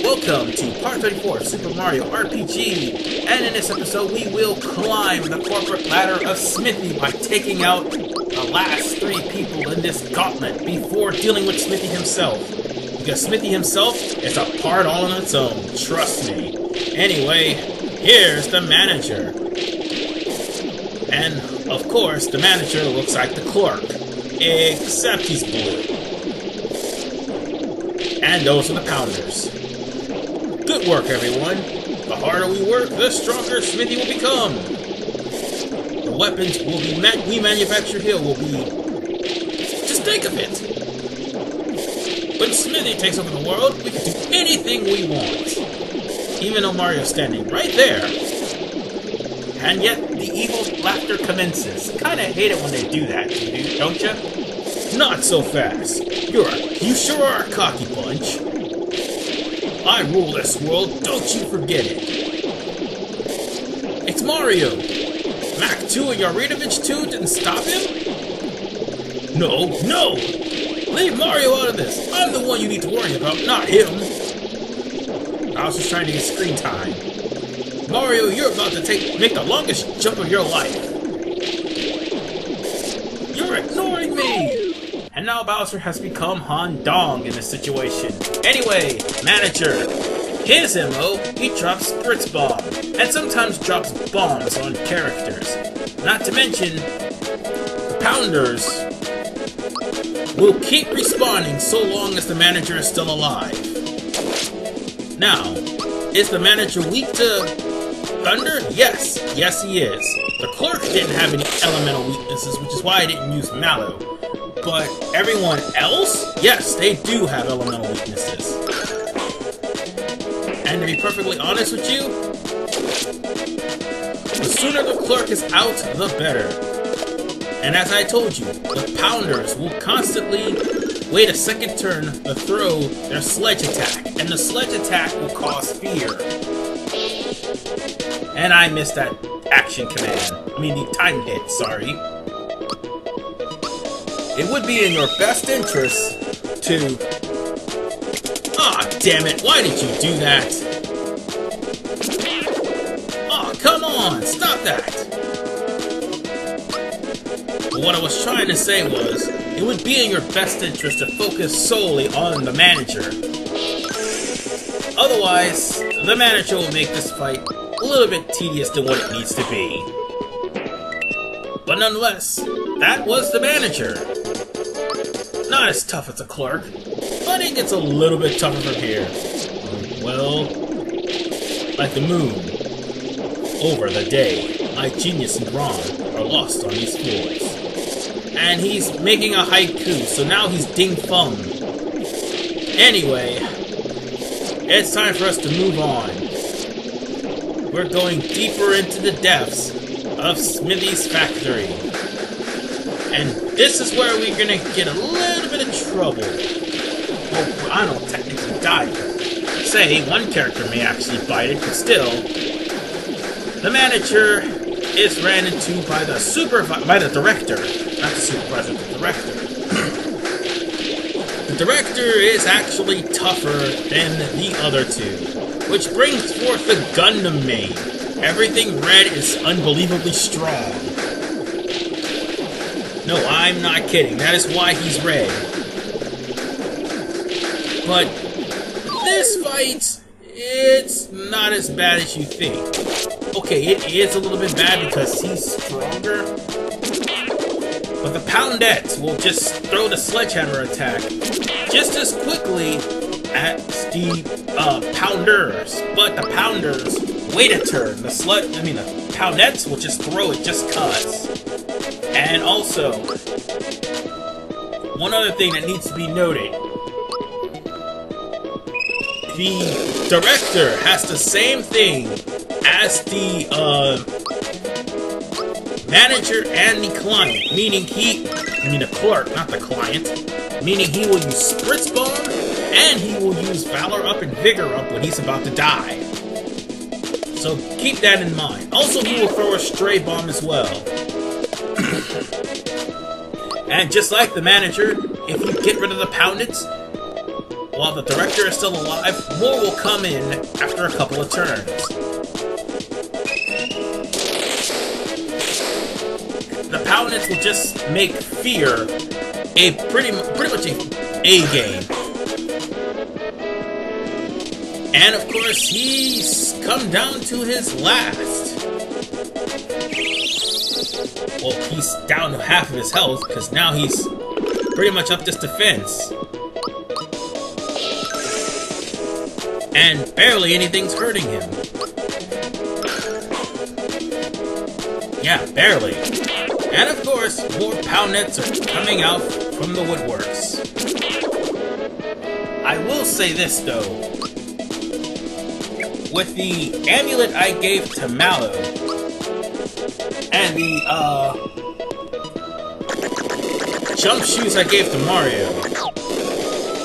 Welcome to Part 34 of Super Mario RPG, and in this episode we will climb the corporate ladder of Smithy by taking out the last 3 people in this gauntlet before dealing with Smithy himself. Because Smithy himself is a part all on its own, trust me. Anyway, here's the manager. And, of course, the manager looks like the clerk, except he's blue. And those are the pounders. Good work, everyone. The harder we work, the stronger Smithy will become. The weapons we manufacture here will be... Just think of it. When Smithy takes over the world, we can do anything we want. Even though Mario's standing right there. And yet, the evil laughter commences. Kinda hate it when they do that, don't ya? Not so fast. You sure are a cocky bunch. I rule this world, don't you forget it. It's Mario. Mac 2 and Yaridovich 2 didn't stop him? No! Leave Mario out of this. I'm the one you need to worry about, not him. I was just trying to get screen time. Mario, you're about to make the longest jump of your life. You're ignoring me! And now Bowser has become Han Dong in this situation. Anyway, manager. His MO, he drops Spritz Bomb, and sometimes drops bombs on characters. Not to mention, the Pounders will keep respawning so long as the manager is still alive. Now, is the manager weak to Thunder? Yes he is. The clerk didn't have any elemental weaknesses, which is why I didn't use Mallow. But everyone else? Yes, they do have elemental weaknesses. And to be perfectly honest with you, the sooner the clerk is out, the better. And as I told you, the Pounders will constantly wait a second turn to throw their sledge attack. And the sledge attack will cause fear. And I missed that action command. I mean, the time hit, sorry. It would be in your best interest to... Aw, damn it, why did you do that? Aw, come on, stop that! But what I was trying to say was, it would be in your best interest to focus solely on the manager. Otherwise, the manager will make this fight a little bit tedious than what it needs to be. But nonetheless, that was the manager. Not as tough as a clerk, but it gets a little bit tougher from here. Well, like the moon. Over the day, my genius and Ron are lost on these floors. And he's making a haiku, so now he's ding-fung. Anyway, it's time for us to move on. We're going deeper into the depths of Smithy's factory. And this is where we're gonna get a little bit of trouble. Well, I don't technically die. Say, one character may actually bite it, but still. The manager is ran into by the director. Not the supervisor, the director. The director is actually tougher than the other 2. Which brings forth the Gundam main. Everything red is unbelievably strong. No, I'm not kidding. That is why he's red. But this fight, it's not as bad as you think. Okay, it is a little bit bad because he's stronger. But the Poundettes will just throw the sledgehammer attack just as quickly as the Pounders. But the Pounders wait a turn. The Poundettes will just throw it just cuz. And also, one other thing that needs to be noted. The director has the same thing as the manager and the client. Meaning the clerk, not the client. Meaning he will use Spritz Bomb, and he will use Valor Up and Vigor Up when he's about to die. So keep that in mind. Also, he will throw a Stray Bomb as well. And just like the manager, if you get rid of the Poundets, while the director is still alive, more will come in after a couple of turns. The Paladins will just make Fear a pretty much a game. And of course, he's come down to his last. Well, he's down to half of his health, because now he's pretty much up this defense. And barely anything's hurting him. Yeah, barely. And of course, more Poundnets are coming out from the woodworks. I will say this though. With the amulet I gave to Mallow, and the jump shoes I gave to Mario,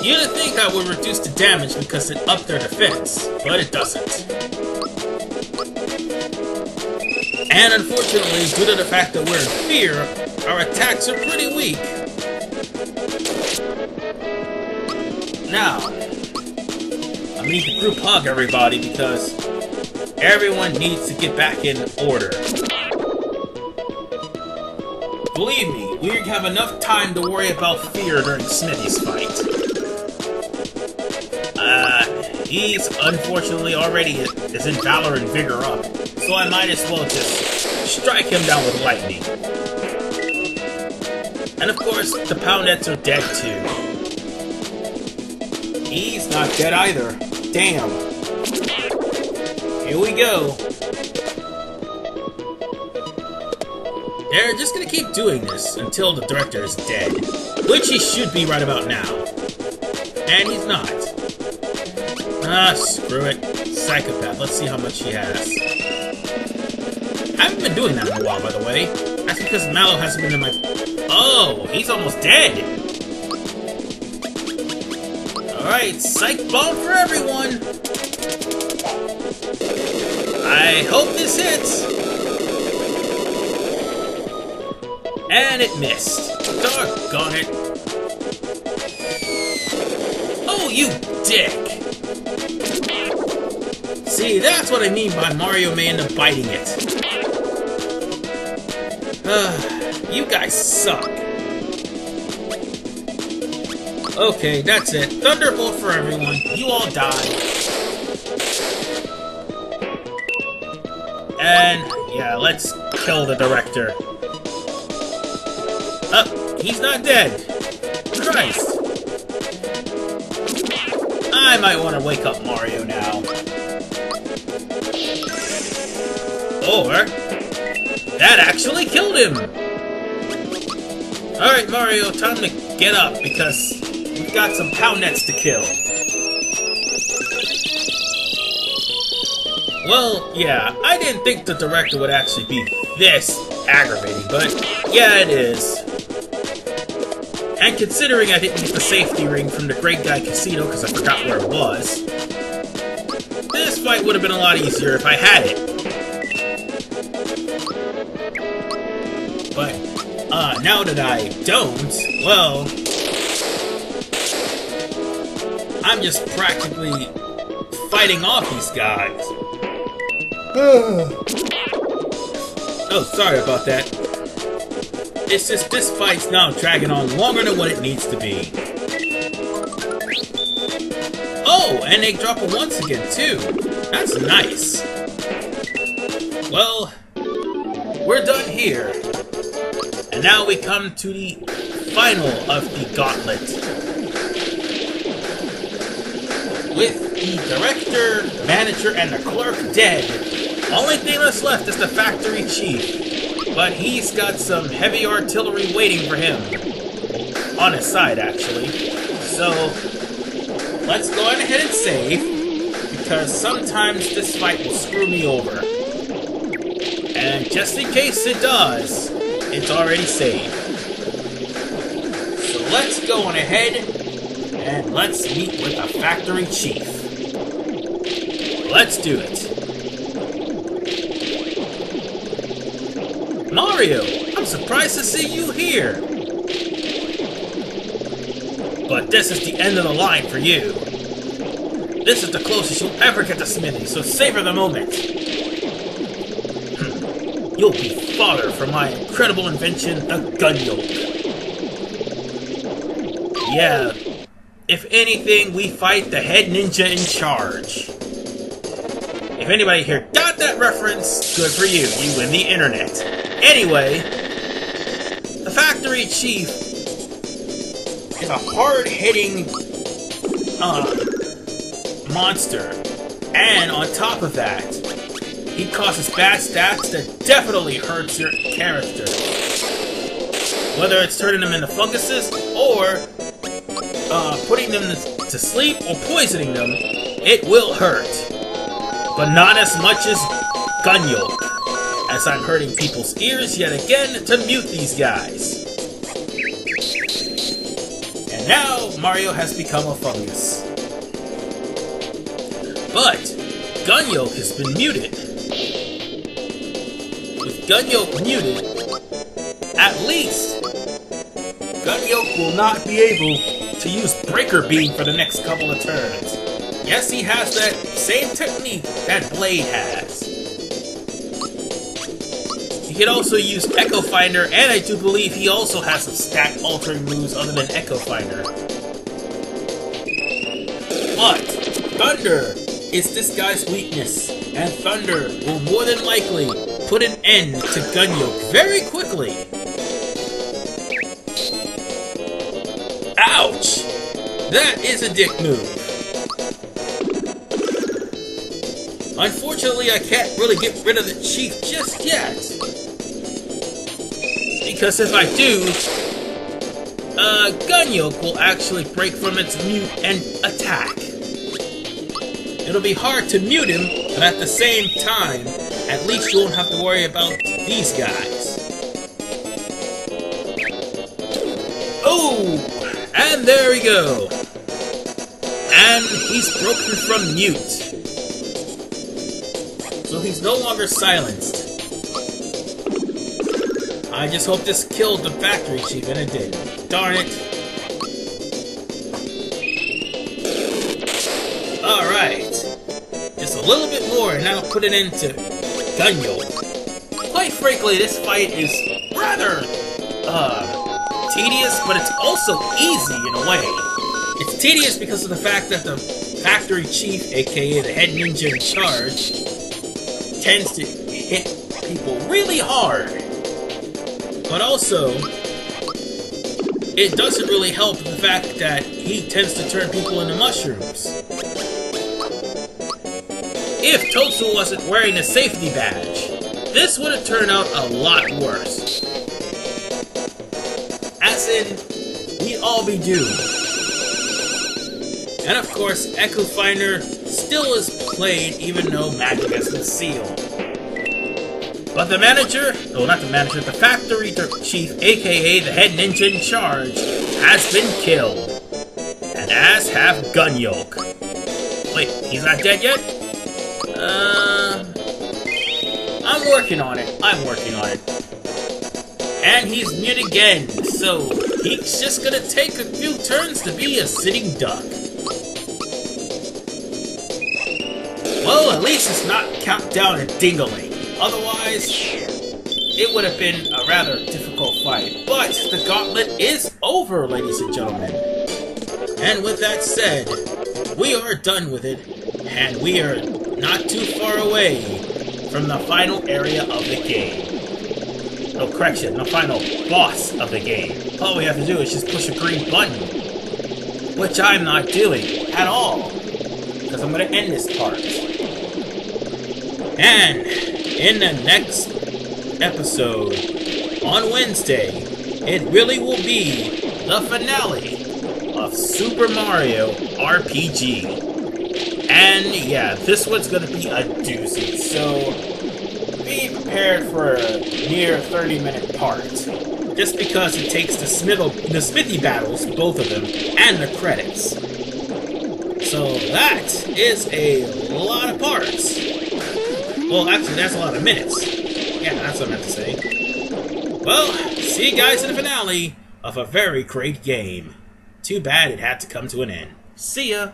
you'd think I would reduce the damage because it upped their defense, but it doesn't. And unfortunately, due to the fact that we're in Fear, our attacks are pretty weak. Now, I need to group hug everybody because everyone needs to get back in order. Believe me, we have enough time to worry about Fear during Smithy's fight. He's unfortunately already is in Valor and Vigor up, so I might as well just strike him down with lightning. And of course, the Poundnets are dead too. He's not dead either. Damn. Here we go. They're just gonna keep doing this until the director is dead, which he should be right about now. And he's not. Ah, screw it. Psychopath. Let's see how much he has. I haven't been doing that in a while, by the way. That's because Mallow hasn't been in my... Oh, he's almost dead. Alright, Psych Bomb for everyone. I hope this hits. And it missed. Doggone it. Oh, you dick. See, that's what I mean by Mario may end up biting it. You guys suck. Okay, that's it. Thunderbolt for everyone. You all die. And, yeah, let's kill the director. Oh, he's not dead. Christ. I might want to wake up Mario now. Or, that actually killed him! Alright, Mario, time to get up, because we've got some Poundnets to kill. Well, yeah, I didn't think the director would actually be this aggravating, but yeah, it is. And considering I didn't get the safety ring from the Great Guy Casino because I forgot where it was, this fight would have been a lot easier if I had it. But, now that I don't, well, I'm just practically fighting off these guys. Oh, sorry about that. It's just this fight's now dragging on longer than what it needs to be. Oh, and they drop it once again, too. That's nice. Well, we're done here. And now we come to the final of the gauntlet. With the director, manager, and the clerk dead, only thing that's left is the factory chief. But he's got some heavy artillery waiting for him. On his side, actually. So, let's go ahead and save, because sometimes this fight will screw me over. And just in case it does, it's already saved. So let's go on ahead, and let's meet with the factory chief. Let's do it. Mario, I'm surprised to see you here. But this is the end of the line for you. This is the closest you'll ever get to Smithy, so savor the moment. You'll be fodder for my incredible invention, the gun yoke. Yeah, if anything, we fight the head ninja in charge. If anybody here got that reference, good for you. You win the internet. Anyway, the factory chief is a hard-hitting monster. And on top of that, he causes bad stats that definitely hurts your character. Whether it's turning them into funguses, or putting them to sleep, or poisoning them, it will hurt. But not as much as gun yoke, as I'm hurting people's ears yet again to mute these guys. And now, Mario has become a fungus. But, gun yoke has been muted. With gun yoke muted, at least, gun yoke will not be able to use breaker beam for the next couple of turns. Yes, he has that same technique that Blade has. He can also use Echo Finder, and I do believe he also has some stat-altering moves other than Echo Finder. But Thunder is this guy's weakness, and Thunder will more than likely put an end to gun yoke very quickly. Ouch! That is a dick move. Unfortunately, I can't really get rid of the chief just yet. Because if I do, gun yoke will actually break from its mute and attack. It'll be hard to mute him, but at the same time, at least you won't have to worry about these guys. Oh! And there we go. And he's broken from mute. So he's no longer silenced. I just hope this killed the factory chief, and it did. Darn it. Alright. Just a little bit more, and that'll put it into gun yoke. Quite frankly, this fight is rather, tedious, but it's also easy in a way. It's tedious because of the fact that the factory chief, aka the head ninja in charge, tends to hit people really hard. But also, it doesn't really help the fact that he tends to turn people into mushrooms. If Totsu wasn't wearing a safety badge, this would have turned out a lot worse. As in, we'd all be doomed. And of course, Echo Finder still is played even though magic has been sealed. But the manager, no, not the manager, the factory chief, aka the head ninja in charge, has been killed. And as have gun yoke. Wait, he's not dead yet? I'm working on it. And he's mute again, so he's just gonna take a few turns to be a sitting duck. Well, at least it's not Countdown and Dingaling. Otherwise, it would have been a rather difficult fight. But the gauntlet is over, ladies and gentlemen. And with that said, we are done with it, and we are not too far away from the final area of the game. No, correction, the final boss of the game. All we have to do is just push a green button, which I'm not doing at all, because I'm going to end this part. And in the next episode, on Wednesday, it really will be the finale of Super Mario RPG. And yeah, this one's gonna be a doozy, so be prepared for a near 30-minute part. Just because it takes the Smithy battles, both of them, and the credits. So that is a lot of parts. Well, actually, that's a lot of minutes. Yeah, that's what I meant to say. Well, see you guys in the finale of a very great game. Too bad it had to come to an end. See ya!